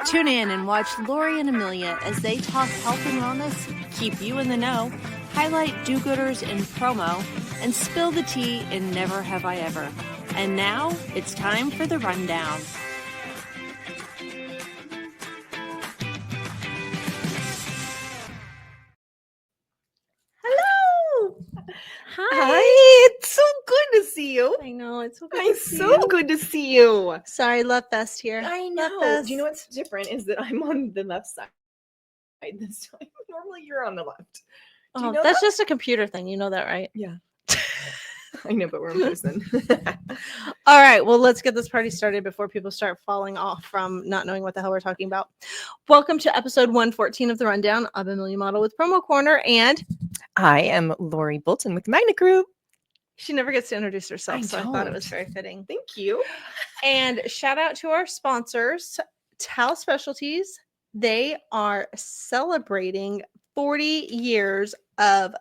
Tune in and watch Lori and Amelia as they talk health and wellness, keep you in the know, highlight do-gooders in promo, and spill the tea in Never Have I Ever. And now, it's time for the rundown. Hello! Hi! It's so good to see you. I know, it's so good It's so good to see you. Sorry, left fest here. I Left know. fest. Do you know what's different is that I'm on the left side this time. Normally you're on the left. Do you know that's that? just a computer thing. You know that, right? Yeah. I know, but we're in person. All right, well, let's get this party started before people start falling off from not knowing what the hell we're talking about. Welcome to episode 114 of The Rundown. I'm Amelia Madl with Promo Corner, and I am Lori Bolton with the Magna Group. she never gets to introduce herself, I so I thought it was don't. very fitting. Thank you. And shout out to our sponsors, Towel Specialties. They are celebrating 40 years of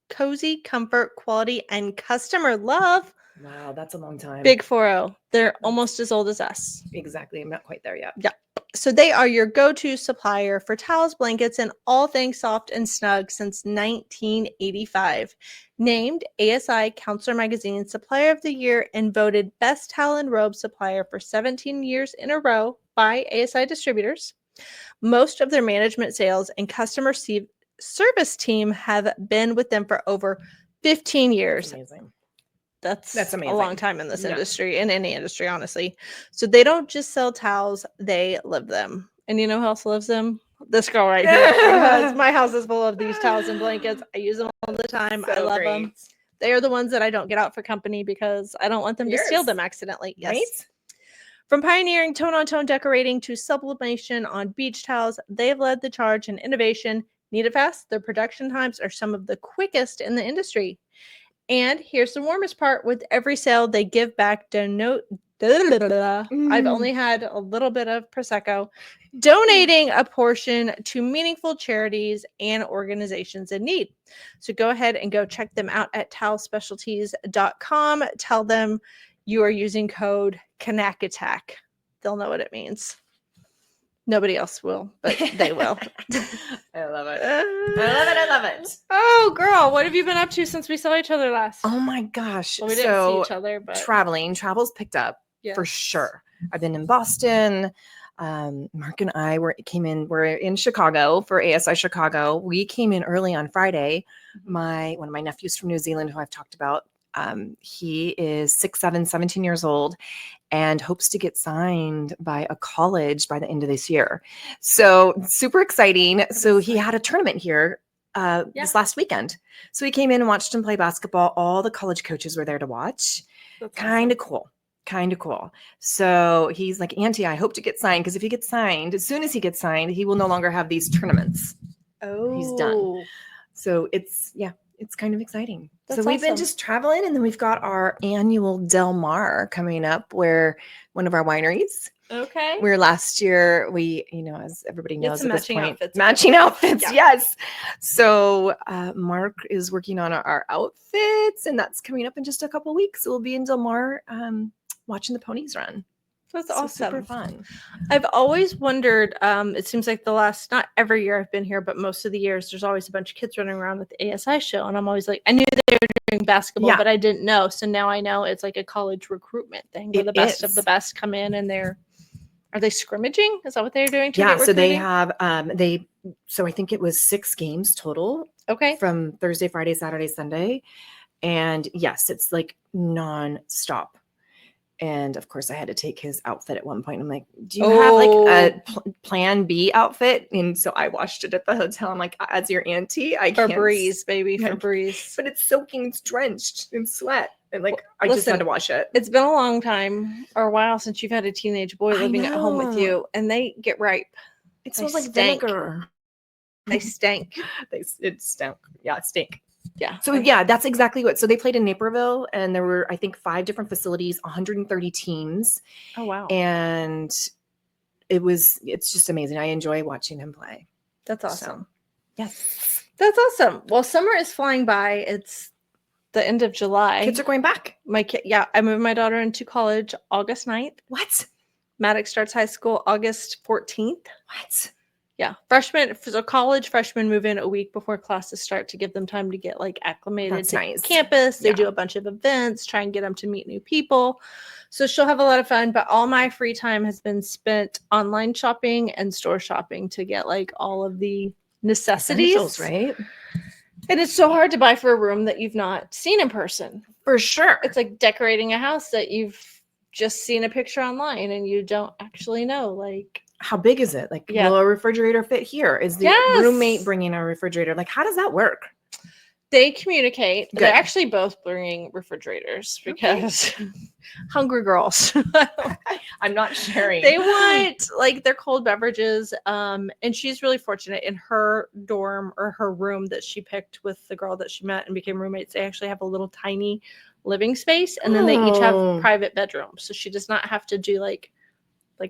cozy comfort, quality, and customer love. Wow, that's a long time. Big 4-0. They're almost as old as us. Exactly. I'm not quite there yet. Yeah. So they are your go-to supplier for towels, blankets, and all things soft and snug since 1985. Named ASI Counselor Magazine Supplier of the Year and voted Best Towel and Robe Supplier for 17 years in a row by ASI distributors. Most of their management, sales, and customer service team have been with them for over 15 years. That's amazing. That's amazing. a long time in this Yeah. industry, in any industry, honestly. So they don't just sell towels, they live them. And you know who else lives them? This girl right here. Because my house is full of these towels and blankets. I use them all the time. I love them. They are the ones that I don't get out for company because I don't want them to steal them accidentally. Yes. Right? From pioneering tone-on-tone decorating to sublimation on beach towels, they've led the charge in innovation. Need it fast? Their production times are some of the quickest in the industry. And here's the warmest part. With every sale, they give back I've only had a little bit of Prosecco. Donating a portion to meaningful charities and organizations in need. So go ahead and go check them out at towelspecialties.com. Tell them you are using code KNACKATTACK. They'll know what it means. Nobody else will, but they will. I love it. I love it. Oh, girl, what have you been up to since we saw each other last? Oh my gosh. Well, we didn't see each other, but travel's picked up for sure. I've been in Boston. Mark and I we're in Chicago for ASI Chicago. We came in early on Friday. One of my nephews from New Zealand, who I've talked about, he is 17 years old and hopes to get signed by a college by the end of this year. So super exciting. So he had a tournament here this last weekend. So we came in and watched him play basketball. All the college coaches were there to watch. Kind of cool. So he's like, Auntie, I hope to get signed, because if he gets signed, as soon as he gets signed, he will no longer have these tournaments. Oh, he's done. So it's kind of exciting. That's so we've been just traveling, and then we've got our annual Del Mar coming up, where one of our wineries. Okay. Where last year we, as everybody knows at this point, matching outfits. Yeah. Yes. So Mark is working on our outfits, and that's coming up in just a couple of weeks. So we'll be in Del Mar watching the ponies run. That's awesome. Super fun. I've always wondered, it seems like not every year I've been here, but most of the years, there's always a bunch of kids running around with the ASI show. And I'm always like, I knew they were doing basketball, but I didn't know. So now I know it's like a college recruitment thing where the best of the best come in, and are they scrimmaging? Is that what they're doing? So they have, so I think it was 6 games total. Okay. From Thursday, Friday, Saturday, Sunday. And yes, it's like nonstop. And of course, I had to take his outfit at one point. I'm like, do you have like a plan B outfit? And so I washed it at the hotel. I'm like, as your auntie, I can't. Febreze, baby, Febreze. But it's soaking, it's drenched in sweat. And like, I just had to wash it. It's been a long time or a while since you've had a teenage boy living at home with you, and they get ripe. It smells like vinegar. They stink. It stank. Yeah, it stink. Yeah. So yeah, that's exactly what. So they played in Naperville, and there were, I think, 5 different facilities, 130 teams. Oh wow. And it's just amazing. I enjoy watching him play. That's awesome. So, yes. That's awesome. Well, summer is flying by. It's the end of July. Kids are going back. I moved my daughter into college August 9th. What? Maddox starts high school August 14th. What? Yeah. College freshmen move in a week before classes start to give them time to get like acclimated That's to nice. campus. They Yeah. do a bunch of events, try and get them to meet new people. So she'll have a lot of fun, but all my free time has been spent online shopping and store shopping to get like all of the necessities. Essentials, right? And it's so hard to buy for a room that you've not seen in person. For sure. It's like decorating a house that you've just seen a picture online and you don't actually know, like, how big is it? Like, yeah. will a refrigerator fit here? Is the roommate bringing a refrigerator? Like, how does that work? They communicate. Good. They're actually both bringing refrigerators because hungry girls. I'm not sharing. They want like their cold beverages. And she's really fortunate in her dorm or her room that she picked with the girl that she met and became roommates. They actually have a little tiny living space, and then they each have private bedrooms. So she does not have to do like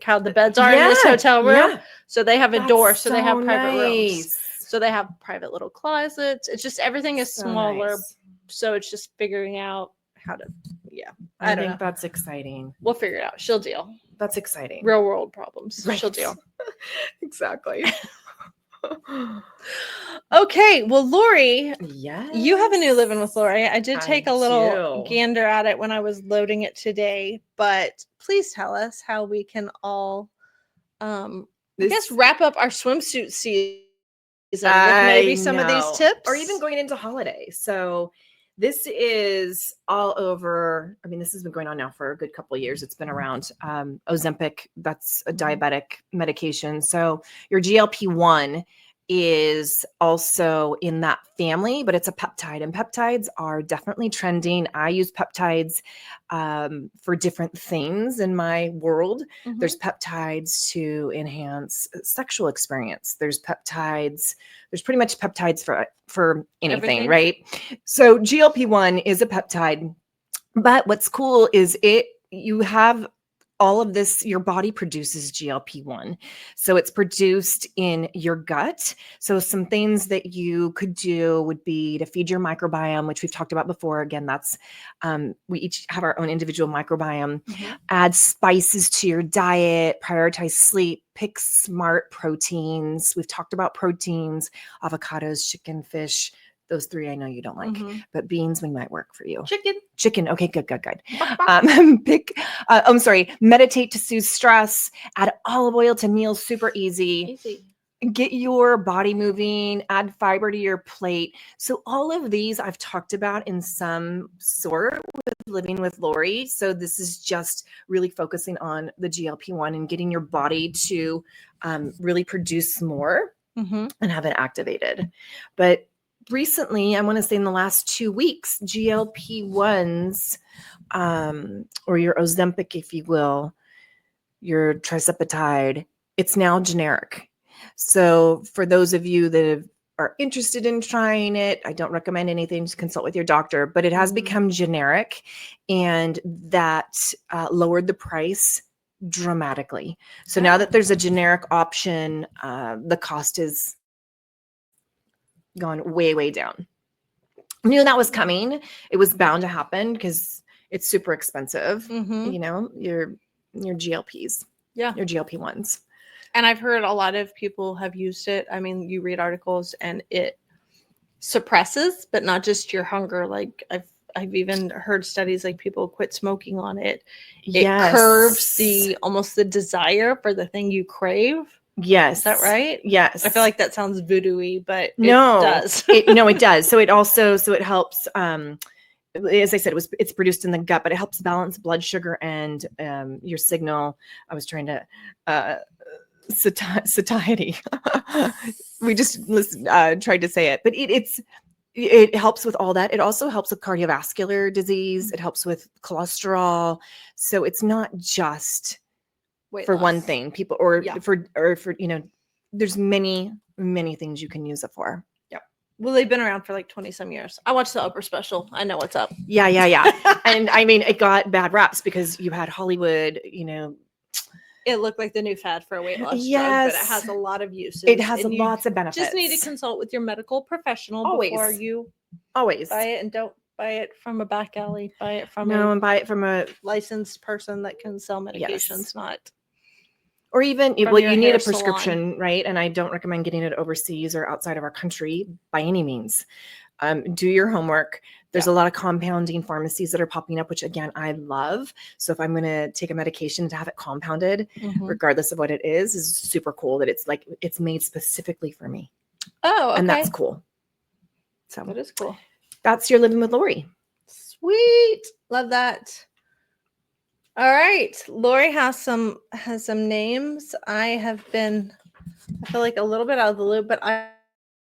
how the beds are in this hotel room. Yeah. So they have a door. So they have private rooms. So they have private little closets. It's just everything is smaller. Nice. So it's just figuring out how to, I think know. That's exciting. We'll figure it out. She'll deal. That's exciting. Real world problems. Right. She'll deal. Exactly. Okay. Well, Lori, yes. You have a new Living with Lori. I did take a little gander at it when I was loading it today, but please tell us how we can all, I guess, wrap up our swimsuit season with maybe some of these tips. Or even going into holiday. So this is all over. I mean, this has been going on now for a good couple of years. It's been around. Ozempic, that's a diabetic medication. So your GLP-1 is also in that family, but it's a peptide, and peptides are definitely trending. I use peptides for different things in my world. Mm-hmm. There's peptides to enhance sexual experience. There's peptides. There's pretty much peptides for anything, everything. Right? So GLP-1 is a peptide, but what's cool is you have all of this, your body produces GLP-1. So it's produced in your gut. So some things that you could do would be to feed your microbiome, which we've talked about before. Again, that's, we each have our own individual microbiome. Mm-hmm. Add spices to your diet, prioritize sleep, pick smart proteins. We've talked about proteins, avocados, chicken, fish. Those three I know you don't like, mm-hmm. but beans might work for you. Chicken. Okay, good. Meditate to soothe stress. Add olive oil to meals, super easy. Get your body moving, add fiber to your plate. So all of these I've talked about in some sort with Living with Lori. So this is just really focusing on the GLP-1 and getting your body to really produce more mm-hmm. and have it activated. But recently, I want to say in the last 2 weeks, GLP-1s, or your Ozempic, if you will, your tirzepatide, it's now generic. So for those of you that are interested in trying it, I don't recommend anything, just consult with your doctor, but it has become generic, and that lowered the price dramatically. So now that there's a generic option, the cost is gone way down. I knew that was coming. It was bound to happen because it's super expensive. Mm-hmm. You know, your GLPs, your GLP-1s. And I've heard a lot of people have used it. I mean, you read articles and it suppresses, but not just your hunger. Like I've even heard studies like people quit smoking on it. It curves almost the desire for the thing you crave. Yes. Is that right? Yes. I feel like that sounds voodoo-y, but it does. It does. So it helps, as I said, it's produced in the gut, but it helps balance blood sugar and your signal. I was trying to satiety. We just tried to say it, but it helps with all that. It also helps with cardiovascular disease. It helps with cholesterol. So it's not just for one thing, people for there's many things you can use it for. Yeah. Well, they've been around for like 20 some years. I watched the Oprah special. I know what's up. Yeah. And I mean, it got bad raps because you had Hollywood, it looked like the new fad for a weight loss drug, but it has a lot of uses. It has lots of benefits. Just need to consult with your medical professional before you buy it, and don't buy it from a back alley. Buy it from a licensed person that can sell medications, not Or even, from well, your you need hair a salon. prescription, right? And I don't recommend getting it overseas or outside of our country by any means. Do your homework. There's a lot of compounding pharmacies that are popping up, which again, I love. So if I'm going to take a medication to have it compounded, regardless of what it is super cool that it's like, it's made specifically for me. Oh, okay. And that's cool. So that is cool. That's your Living with Lori. Sweet. Love that. All right. Lori has some names. I feel like a little bit out of the loop, but I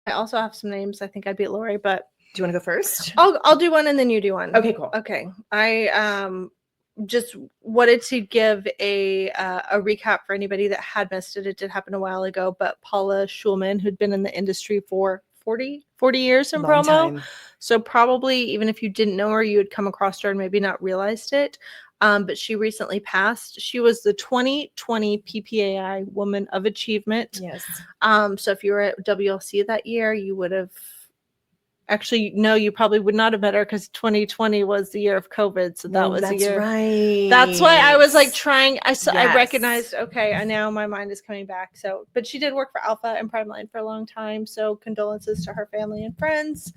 also have some names. I think I beat Lori, but do you want to go first? I'll do one and then you do one. Okay, cool. Okay. I just wanted to give a recap for anybody that had missed it. It did happen a while ago, but Paula Schulman, who'd been in the industry for 40 years in Long promo. time. So probably even if you didn't know her, you would come across her and maybe not realized it. But she recently passed. She was the 2020 PPAI Woman of Achievement. Yes. So if you were at WLC that year, you would have actually, no, you probably would not have met her because 2020 was the year of COVID. So that was the year. Right. That's why I was like trying. I recognized, okay, I now my mind is coming back. So, but she did work for Alpha and Primeline for a long time. So condolences to her family and friends.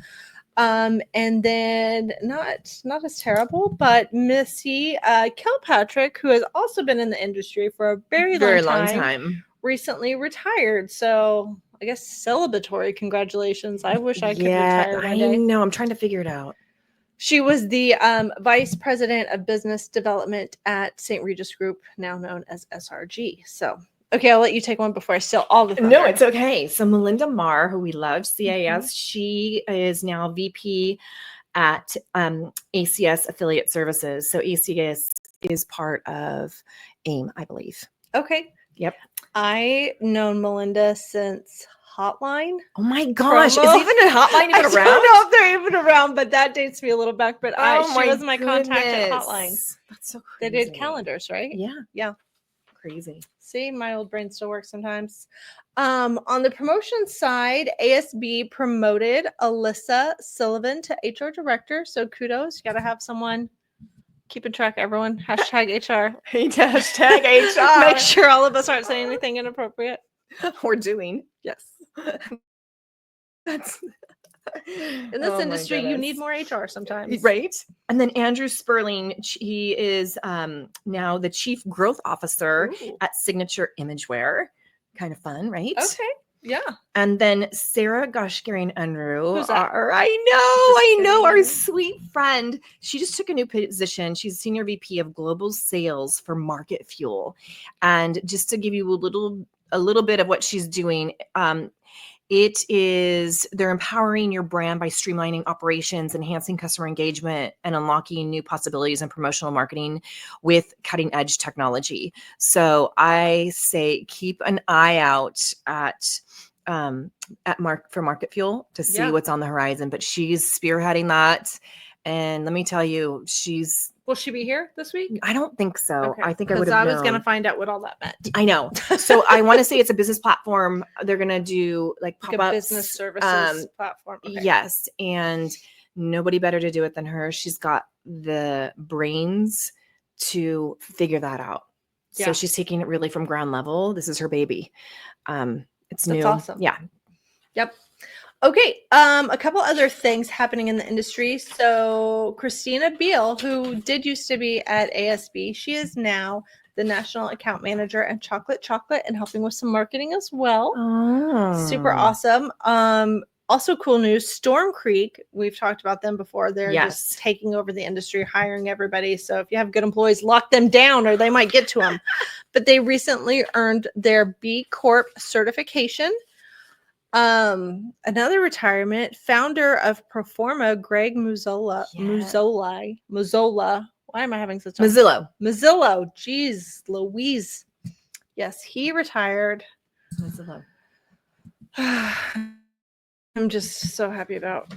And then not as terrible, but Missy Kilpatrick, who has also been in the industry for a very long time, recently retired. So I guess celebratory congratulations. I wish I could retire one day. I know. I'm trying to figure it out. She was the vice president of business development at St. Regis Group, now known as SRG. So, okay, I'll let you take one before I steal all the thunder. No, it's okay. So Melinda Marr, who we love, CAS, she is now VP at ACS Affiliate Services. So ACS is part of AIM, I believe. Okay. Yep. I known Melinda since Hotline. Oh my gosh. Is even a Hotline even around? I don't know if they're even around, but that dates me a little back. But she was my contact at Hotline. That's so crazy. They did calendars, right? Yeah. Yeah. Crazy. See, my old brain still works sometimes. On the promotion side, ASB promoted Alyssa Sullivan to HR director. So kudos. You got to have someone keeping track, everyone. Hashtag HR. Hashtag HR. Make sure all of us aren't saying anything inappropriate. We're doing. Yes. That's in this industry, you need more HR sometimes. Right. And then Andrew Sperling, he is now the chief growth officer at Signature Imagewear. Kind of fun, right? Okay. Yeah. And then Sarah Goshgarian Unruh. Who's that? I know, our sweet friend. She just took a new position. She's senior VP of global sales for Market Fuel. And just to give you a little bit of what she's doing, they're empowering your brand by streamlining operations, enhancing customer engagement, and unlocking new possibilities in promotional marketing with cutting edge technology. So I say keep an eye out for Market Fuel to see what's on the horizon, but she's spearheading that. And let me tell you, will she be here this week? I don't think so. Okay. I think I would have known. I was going to find out what all that meant. I know. So I want to say it's a business platform. They're going to do like pop-ups. A business services platform. Okay. Yes. And nobody better to do it than her. She's got the brains to figure that out. So she's taking it really from ground level. This is her baby. It's new. That's awesome. Yeah. Yep. Okay, a couple other things happening in the industry. So Christina Beal, who did used to be at ASB, she is now the national account manager at Chocolate and helping with some marketing as well. Oh. Super awesome. Also cool news, Storm Creek, we've talked about them before. They're just taking over the industry, hiring everybody. So if you have good employees, lock them down or they might get to them. But they recently earned their B Corp certification. Another retirement, founder of Proforma, Greg Muzzola. Why am I having such a Mazzillo? Jeez, Louise. Yes, he retired. Mazzillo. I'm just so happy about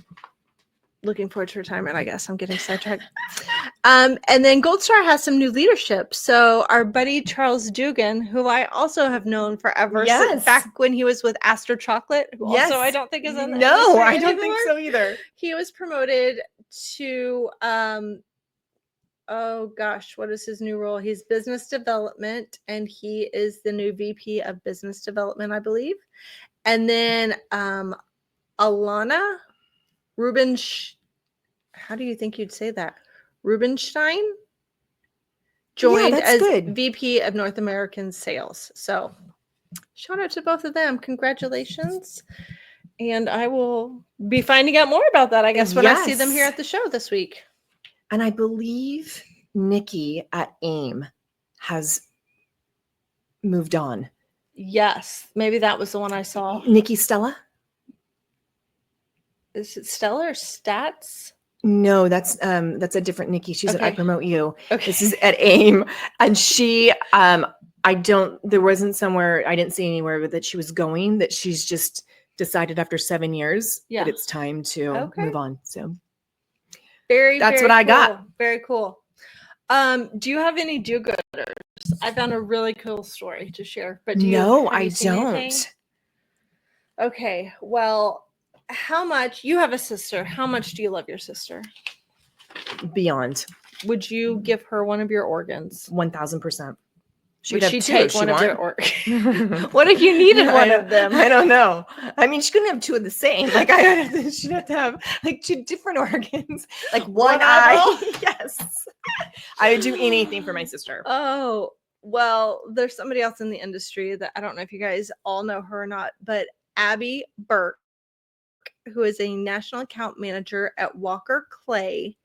looking forward to retirement, I guess. I'm getting sidetracked. And then Gold Star has some new leadership. So our buddy Charles Dugan, who I also have known forever, since back when he was with Astor Chocolate, who also I don't think is in the industry I don't think so either. He was promoted to oh gosh, what is his new role? He's business development, and he is the new VP of business development, I believe. And then Alana how do you think you'd say that? Rubenstein joined as good. VP of North American sales. So shout out to both of them. Congratulations. And I will be finding out more about that, I guess, when I see them here at the show this week. And I believe Nikki at AIM has moved on. Yes. Maybe that was the one I saw. Nikki Stella? Is it Stella or Stats? No, that's a different Nikki. She's at I Promote You. Okay. This is at AIM. And she there wasn't somewhere, I didn't see anywhere that she was going, that she's just decided after 7 years that it's time to move on. So that's what I got. Very cool. Do you have any do-gooders? I found a really cool story to share, but I don't. Okay, well, you have a sister. How much do you love your sister? Beyond. Would you give her one of your organs? 1,000%. Would she take one of your organs? What if you needed one of them? I don't know. I mean, she couldn't have two of the same. Like she'd have to have like two different organs. Like one eye. Yes. I would do anything for my sister. Oh, well, there's somebody else in the industry that I don't know if you guys all know her or not, but Abby Burke, who is a national account manager at Walker Clay.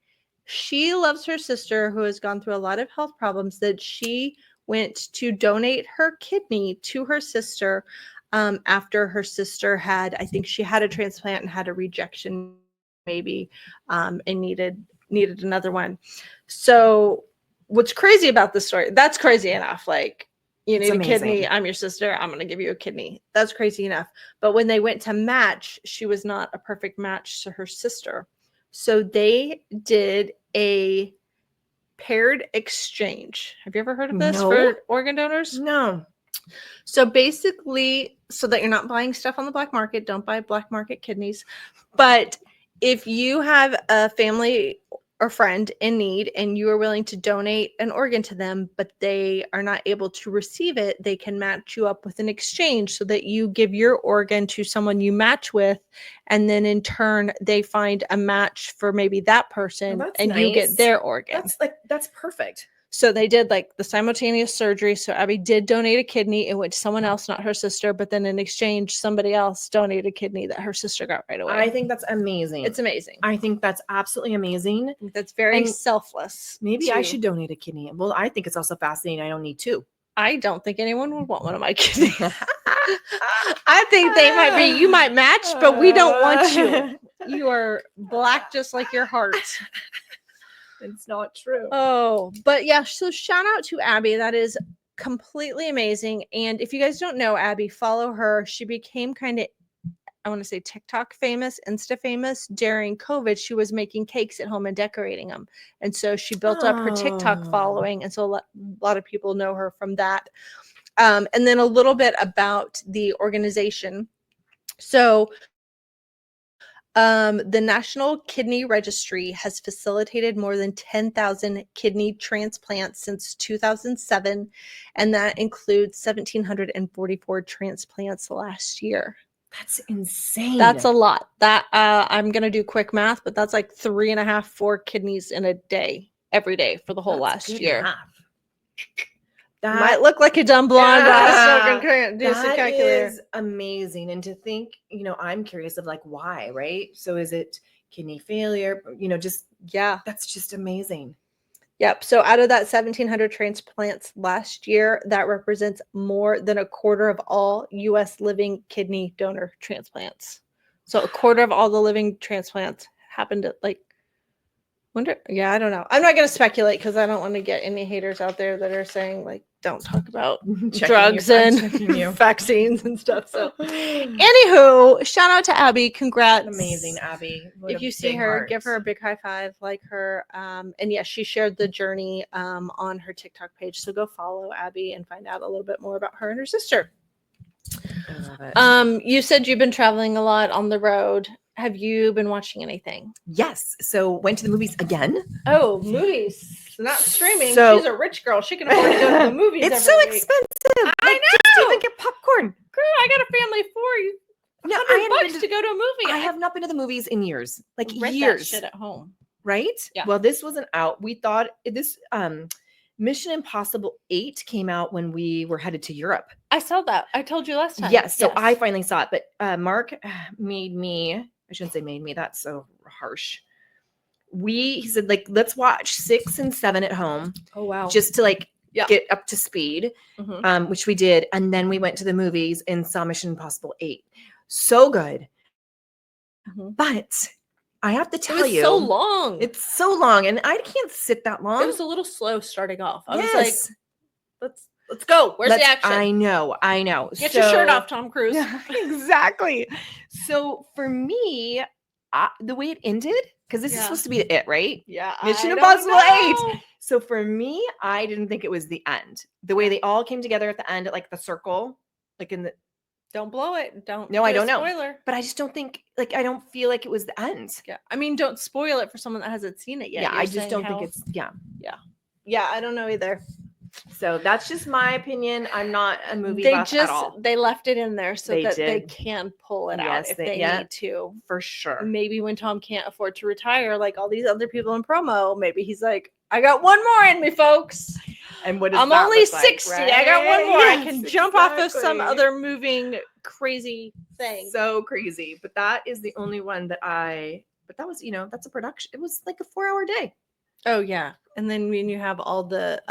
She loves her sister, who has gone through a lot of health problems, that she went to donate her kidney to her sister after her sister I think she had a transplant and had a rejection maybe, and needed another one. So what's crazy about this story, that's crazy enough. Like, you need a kidney, I'm your sister, I'm going to give you a kidney. That's crazy enough. But when they went to match, she was not a perfect match to her sister. So they did a paired exchange. Have you ever heard of this for organ donors? No. So basically, so that you're not buying stuff on the black market, don't buy black market kidneys. But if you have a family or friend in need and you are willing to donate an organ to them, but they are not able to receive it, they can match you up with an exchange so that you give your organ to someone you match with. And then in turn, they find a match for maybe that person and you get their organ. That's perfect. So they did like the simultaneous surgery. So Abby did donate a kidney in which someone else, not her sister, but then in exchange, somebody else donated a kidney that her sister got right away. I think that's amazing. It's amazing. I think that's absolutely amazing. That's very selfless. Maybe I should donate a kidney. Well, I think it's also fascinating. I don't need two. I don't think anyone would want one of my kidneys. I think you might match, but we don't want you. You are black just like your heart. It's not true. Oh, but yeah, so shout out to Abby. That is completely amazing. And if you guys don't know Abby, follow her. She became kind of, I want to say TikTok famous, Insta famous during COVID. She was making cakes at home and decorating them. And so she built up her TikTok following. And so a lot of people know her from that. And then a little bit about the organization. So the National Kidney Registry has facilitated more than 10,000 kidney transplants since 2007, and that includes 1,744 transplants last year. That's insane. That's a lot. That I'm gonna do quick math, but that's like 3.5, 4 kidneys in a day, every day for the whole last year. That might look like a dumb blonde, but I still can do some calculator. That is amazing. And to think, I'm curious of like why, right? So is it kidney failure? That's just amazing. Yep. So out of that 1,700 transplants last year, that represents more than a quarter of all U.S. living kidney donor transplants. So a quarter of all the living transplants happened at I don't know. I'm not going to speculate because I don't want to get any haters out there that are saying don't talk about drugs and vaccines and stuff. So anywho, shout out to Abby. Congrats. Amazing, Abby. If you see her, give her a big high five like her. And yes, she shared the journey on her TikTok page. So go follow Abby and find out a little bit more about her and her sister. I love it. You said you've been traveling a lot on the road. Have you been watching anything? Yes. So went to the movies again. Oh, movies. It's not streaming. So, she's a rich girl. She can afford to go to the movies. It's so expensive. I know. Just even get popcorn. Girl, I got a family for you. No, $100 to go to a movie. I have not been to the movies in years, like rent years. That shit at home, right? Yeah. Well, this wasn't out. We thought this Mission Impossible 8 came out when we were headed to Europe. I saw that. I told you last time. Yes. So I finally saw it, but Mark made me. I shouldn't say made me. That's so harsh. He said, like, let's watch 6 and 7 at home. Oh wow! Just to like get up to speed, which we did, and then we went to the movies and saw Mission Impossible 8. So good, but I have to tell you, so long. It's so long, and I can't sit that long. It was a little slow starting off. I was like, let's go. Where's the action? I know. Get your shirt off, Tom Cruise. Yeah, exactly. So for me, the way it ended, because this is supposed to be it, right? Yeah. Mission Impossible 8. So for me, I didn't think it was the end. The way they all came together at the end, at like the circle, like in the. Don't blow it. Don't. No, I don't know. Spoiler. But I just don't think, like, I don't feel like it was the end. Yeah. I mean, don't spoil it for someone that hasn't seen it yet. Yeah, I just don't think it's. Yeah. Yeah, I don't know either. So that's just my opinion. I'm not a movie buff at all. They left it in there so they can pull it out if they need to. For sure. Maybe when Tom can't afford to retire, like all these other people in promo, maybe he's like, I got one more in me, folks. And what I'm only 60. Right? I got one more. Yes, I can jump off of some other moving crazy thing. So crazy. But that is the only one that but that was, that's a production. It was like a 4-hour day. Oh yeah. And then when you have all the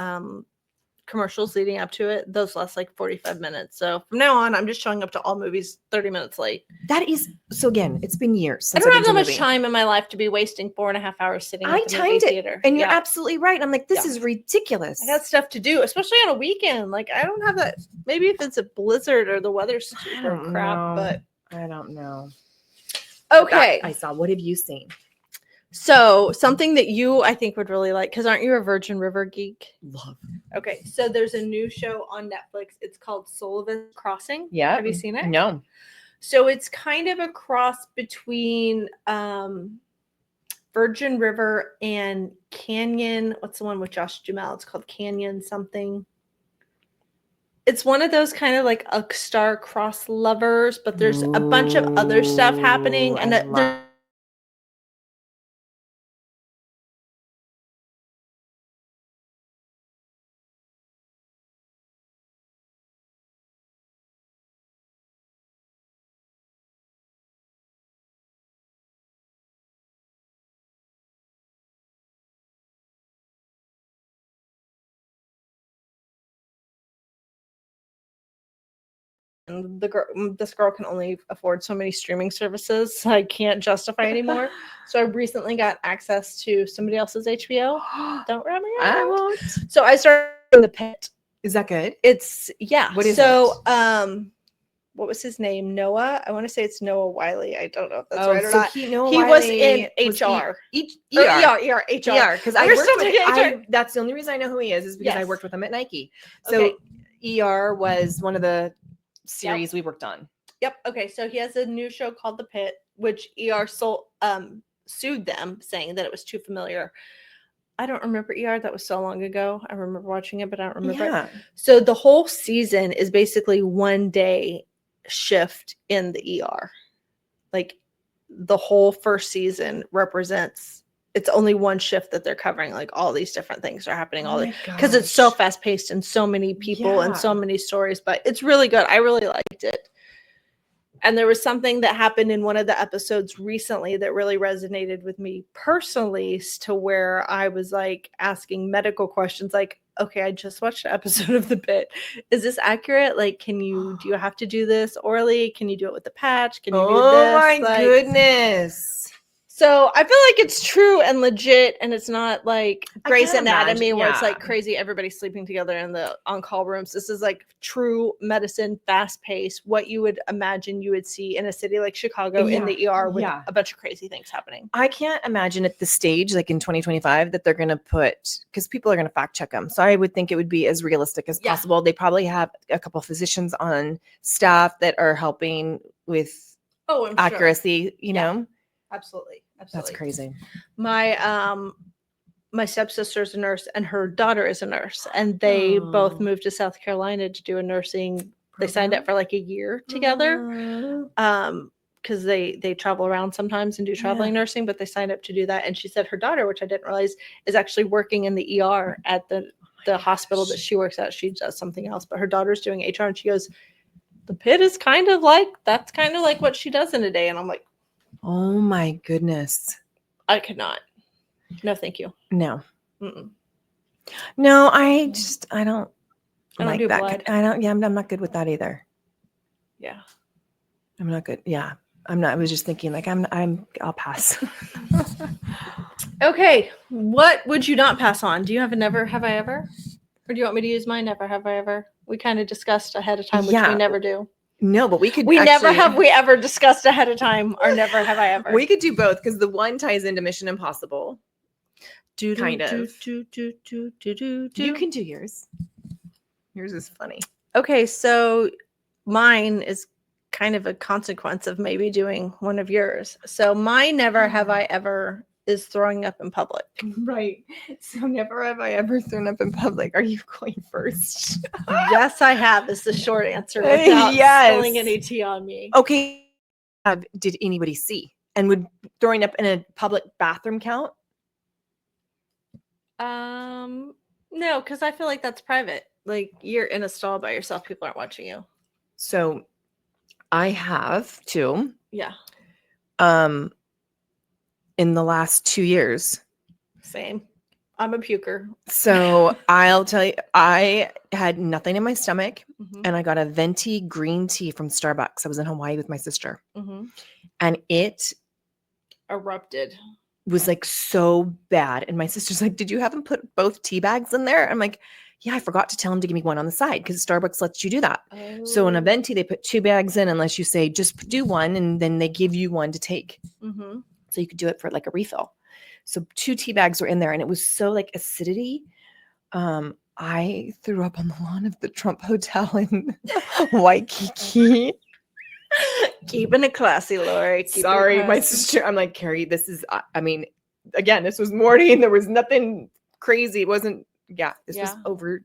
commercials leading up to it, those last like 45 minutes. So from now on, I'm just showing up to all movies 30 minutes late. That is, so again, it's been years since I don't have that much time in my life to be wasting 4.5 hours sitting at the movie theater. And you're absolutely right. I'm like, this is ridiculous. I got stuff to do, especially on a weekend. Like, I don't have that. Maybe if it's a blizzard or the weather's super crap, but I don't know. Okay. I saw. What have you seen? So something that you, I think, would really like, because aren't you a Virgin River geek? Love. Okay, so there's a new show on Netflix. It's called Sullivan's Crossing. Yeah. Have you seen it? No. So it's kind of a cross between Virgin River and Canyon. What's the one with Josh Duhamel? It's called Canyon something. It's one of those kind of like a star-crossed lovers, but there's a bunch of other stuff happening, and there's this girl can only afford so many streaming services. I can't justify anymore. So I recently got access to somebody else's HBO. Don't rub me out. I won't. So I started in The Pit. Is that good? It's What is it? What was his name? Noah. I want to say it's Noah Wiley. I don't know if that's right or not. He was in HR. HR. Because that's the only reason I know who he is because I worked with him at Nike. So ER was one of the series we worked on. Yep. Okay. So he has a new show called The Pit, which ER sued them, saying that it was too familiar. I don't remember ER. That was so long ago. I remember watching it, but I don't remember it. So the whole season is basically one day shift in the ER. Like the whole first season represents, it's only one shift that they're covering. Like all these different things are happening because it's so fast paced and so many people and so many stories, but it's really good. I really liked it. And there was something that happened in one of the episodes recently that really resonated with me personally, to where I was like asking medical questions like, okay, I just watched an episode of The Pit. Is this accurate? Like, do you have to do this orally? Can you do it with the patch? Can you do this? Oh my goodness. So I feel like it's true and legit, and it's not like Grey's Anatomy where it's like crazy, everybody's sleeping together in the on-call rooms. This is like true medicine, fast-paced, what you would imagine you would see in a city like Chicago in the ER with a bunch of crazy things happening. I can't imagine at the stage, like in 2025, that they're going to because people are going to fact check them. So I would think it would be as realistic as possible. They probably have a couple of physicians on staff that are helping with accuracy, you know? Absolutely. That's crazy. My my stepsister's a nurse and her daughter is a nurse, and they both moved to South Carolina to do a nursing. They signed up for like a year together. Because they travel around sometimes and do traveling nursing, but they signed up to do that. And she said her daughter, which I didn't realize, is actually working in the ER at the hospital that she works at. She does something else, but her daughter's doing HR, and she goes, the pit is kind of like what she does in a day. And I'm like, oh my goodness. I could not. No, thank you. No. Mm-mm. No, I don't like do that. blood. I'm not good with that either. Yeah. I'm not good. Yeah. I'm not. I was just thinking like I'll pass. Okay. What would you not pass on? Do you have a never have I ever? Or do you want me to use my never have I ever? We kind of discussed ahead of time, which we never do. No, but we could. Never have we ever discussed ahead of time or never have I ever. We could do both because the one ties into Mission Impossible. Kind of. You can do yours. Yours is funny. Okay, so mine is kind of a consequence of maybe doing one of yours. So my never have I ever is throwing up in public. Right. So never have I ever thrown up in public. Are you going first? Yes, I have is the short answer without spilling any tea on me. Okay. Did anybody see? And would throwing up in a public bathroom count? No, because I feel like that's private. Like you're in a stall by yourself. People aren't watching you. So I have too. Yeah. In the last 2 years. Same. I'm a puker. So I'll tell you, I had nothing in my stomach and I got a venti green tea from Starbucks. I was in Hawaii with my sister and it erupted. Was like so bad. And my sister's like, did you have them put both tea bags in there? I'm like, yeah, I forgot to tell him to give me one on the side because Starbucks lets you do that. Oh. So in a venti, they put 2 bags in unless you say just do one and then they give you one to take. So you could do it for like a refill. So 2 tea bags were in there and it was so like acidity. I threw up on the lawn of the Trump Hotel in Waikiki. Keeping it classy, Lori. Sorry, my sister. I'm like, Carrie, this is, I mean, again, this was morning. There was nothing crazy. It wasn't, this was over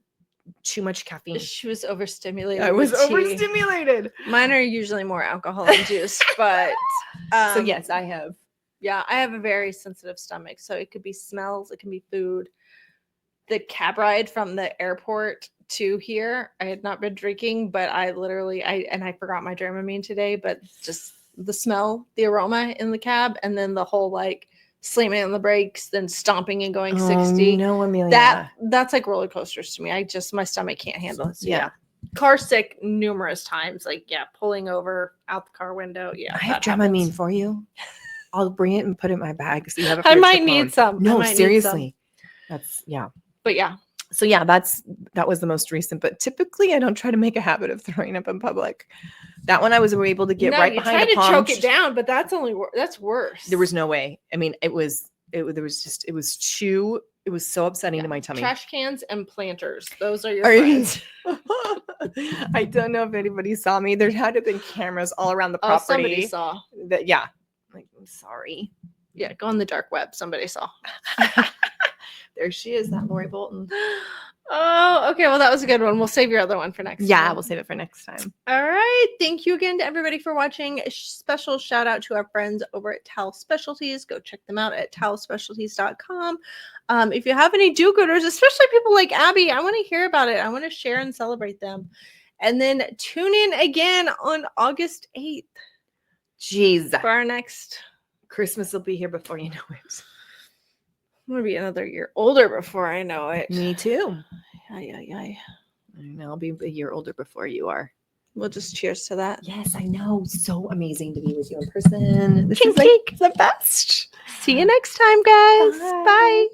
too much caffeine. She was overstimulated. I was overstimulated. Mine are usually more alcohol induced, but. So yes, I have. Yeah, I have a very sensitive stomach. So it could be smells, it can be food. The cab ride from the airport to here, I had not been drinking, but I forgot my Dramamine today, but just the smell, the aroma in the cab, and then the whole like slamming on the brakes, then stomping and going 60. No, Amelia. That's like roller coasters to me. My stomach can't handle it. So yeah. Car sick numerous times, like pulling over out the car window. Yeah. I have Dramamine for you. I'll bring it and put it in my bag so you have it. I might need some. No, seriously. That's But yeah. So yeah, that was the most recent. But typically, I don't try to make a habit of throwing up in public. That one I was able to get right behind a palm. You tried to choke it down, but that's worse. There was no way. I mean, it was so upsetting to my tummy. Trash cans and planters. Those are your friends. I don't know if anybody saw me. There had to have been cameras all around the property. Somebody saw. Like, I'm sorry. Yeah, go on the dark web. Somebody saw. There she is, that Lori Bolton. Oh, okay. Well, that was a good one. We'll save your other one for next time. Yeah, we'll save it for next time. All right. Thank you again to everybody for watching. A special shout out to our friends over at Towel Specialties. Go check them out at towelspecialties.com. If you have any do-gooders, especially people like Abby, I want to hear about it. I want to share and celebrate them. And then tune in again on August 8th. Jeez. For our next. Christmas will be here before you know it. I'm going to be another year older before I know it. Me too. I know. I'll be a year older before you are. We'll just cheers to that. Yes, I know. So amazing to be with you in person. This is like the best. See you next time, guys. Bye.